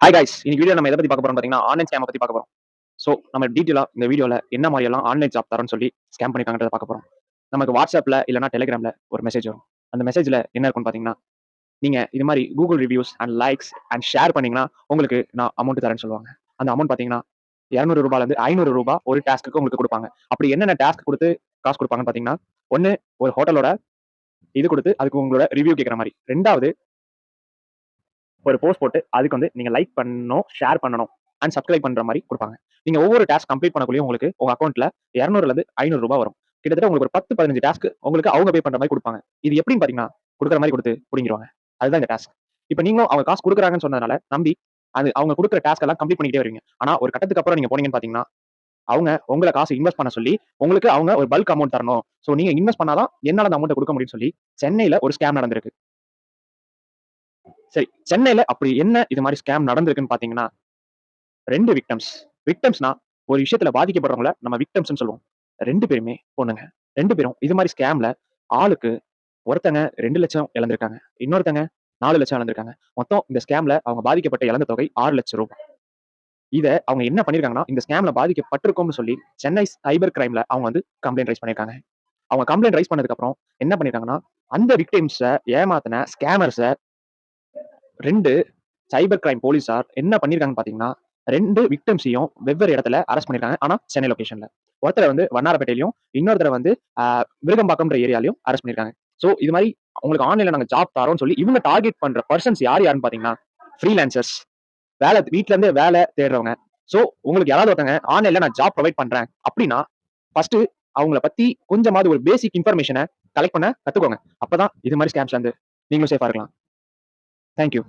Hi guys, இன்னைக்கு video நம்ம எதை பத்தி பார்க்க போறோம்னு பாத்தீங்கன்னா ஆன்லைன் ஸ்கேம் பத்தி பார்க்க போறோம். சோ நம்ம டீடைலா இந்த வீடியோல என்ன மாதிரி எல்லாம் ஆன்லைன் ஜாப் தரேன்னு சொல்லி ஸ்கேம் பண்ணிருக்காங்கன்றத பார்க்க போறோம். நமக்கு வாட்ஸ்அப்ல இல்லனா டெலிகிராம்ல ஒரு மெசேஜ் வரும். அந்த மெசேஜ்ல என்ன இருக்கும்னு பாத்தீங்கன்னா, நீங்க இது மாதிரி Google reviews and likes and share பண்ணீங்கன்னா உங்களுக்கு நான் அமௌண்ட் தரேன்னு சொல்லுவாங்க. அந்த அமௌண்ட் பாத்தீங்கன்னா ரூ. 200ல இருந்து ரூ. 500 ஒரு டாஸ்க்கு உங்களுக்கு கொடுப்பாங்க. அப்படி என்னென்ன டாஸ்க் கொடுத்து காசு கொடுப்பாங்கன்னு பாத்தீங்கன்னா, ஒன்னு ஒரு ஹோட்டலோட இது கொடுத்து அதுக்கு உங்களோட ரிவ்யூ கேட்கற மாதிரி. ரெண்டாவது ஒரு போஸ்ட் போட்டு அதுக்கு வந்து நீங்க லைக் பண்ணணும், ஷேர் பண்ணணும் அண்ட் சப்ஸ்கிரைப் பண்ற மாதிரி கொடுப்பாங்க. நீங்க ஒவ்வொரு டாஸ்க் கம்ப்ளீட் பண்ணக்குள்ளயும் உங்களுக்கு உங்க அக்கௌண்ட்ல ரூ. 200ல இருந்து ரூ. 500 வரும். கிட்டத்தட்ட உங்களுக்கு ஒரு 10, 15 டாஸ்க் உங்களுக்கு அவங்க பே பண்ற மாதிரி கொடுப்பாங்க. இது எப்படின்னு பாத்தீங்கன்னா, கொடுக்குற மாதிரி கொடுத்து புடிங்கிடுவாங்க. அதுதான் இந்த டாஸ்க். இப்ப நீங்களும் அவங்க காசு கொடுக்குறாங்கன்னு சொன்னதுனால நம்பி அது அவங்க கொடுக்குற டாஸ்க் எல்லாம் கம்ப்ளீட் பண்ணிட்டே வருவீங்க. ஆனா ஒரு கட்டத்துக்கு அப்புறம் நீங்க போனீங்கன்னு பாத்தீங்கன்னா, அவங்க உங்கள காசு இன்வெஸ்ட் பண்ண சொல்லி உங்களுக்கு அவங்க ஒரு பல்க் அமௌண்ட் தரணும். சோ நீங்க இன்வெஸ்ட் பண்ணாதான் என்னால அந்த அமௌண்ட் கொடுக்க முடியும்னு சொல்லி சென்னையில ஒரு ஸ்கேம் நடந்திருக்கு. சரி, சென்னையில அப்படி என்ன இது மாதிரி ஸ்கேம் நடந்திருக்குன்னு பாத்தீங்கன்னா, 2 விக்டிம்ஸ். விக்டிம்ஸ்னா ஒரு விஷயத்துல பாதிக்கப்படுறவங்கள நம்ம விக்டிம்ஸ்னு சொல்லுவோம். 2 பேருமே பொண்ணுங்க. 2 பேரும் இது மாதிரி ஸ்கேம்ல ஆளுக்கு ஒருத்தங்க 2,00,000 இழந்திருக்காங்க. இன்னொருத்தங்க 4,00,000 இழந்திருக்காங்க. மொத்தம் இந்த ஸ்கேம்ல அவங்க பாதிக்கப்பட்ட இழந்த தொகை ரூ. 6,00,000. இத அவங்க என்ன பண்ணிருக்காங்கன்னா, இந்த ஸ்கேம்ல பாதிக்கப்பட்டிருக்கோம்னு சொல்லி சென்னை சைபர் கிரைம்ல அவங்க வந்து கம்ப்ளைண்ட் ரைஸ் பண்ணிருக்காங்க. அவங்க கம்ப்ளைண்ட் ரைஸ் பண்ணதுக்கு அப்புறம் என்ன பண்ணிருக்காங்கன்னா, அந்த விக்டிம்ஸ ஏமாத்துன ஸ்கேமர்ஸ 2 சைபர் கிரைம் போலீஸார் என்ன பண்ணிருக்காங்கன்னு பாத்தீங்கன்னா, 2 விக்டிம்ஸையும் வெவ்வேறு இடத்துல அரெஸ்ட் பண்ணிருக்காங்க. ஆனா சென்னை லொகேஷன்ல. ஒருத்தர வந்து வண்ணாரப்பேட்டையிலயும், இன்னொருத்தர வந்து விருகம்பாக்கம்ன்ற ஏரியாலயும் அரெஸ்ட் பண்ணிருக்காங்க. சோ இது மாதிரி உங்களுக்கு ஆன்லைன்ல நாங்க ஜாப் தரோம்னு சொல்லி இவங்க டார்கெட் பண்ற பெர்சன்ஸ் யாருன்னு பாத்தீங்கன்னா, ஃப்ரீலான்சர்ஸ், வீட்ல இருந்தே வேலை தேடுறவங்க. சோ உங்களுக்கு யாராவது ஒருத்தங்க ஆன்லைன்ல நான் ஜாப் ப்ரொவைட் பண்றேன் அப்படின்னா, ஃபர்ஸ்ட் அவங்கள பத்தி கொஞ்சமாவது ஒரு பேசிக் இன்ஃபர்மேஷன கலெக்ட் பண்ண கத்துக்கோங்க. அப்பதான் இது மாதிரி ஸ்கேம்ஸ்ல இருந்து நீங்களும் சேஃபா இருக்கலாம். Thank you.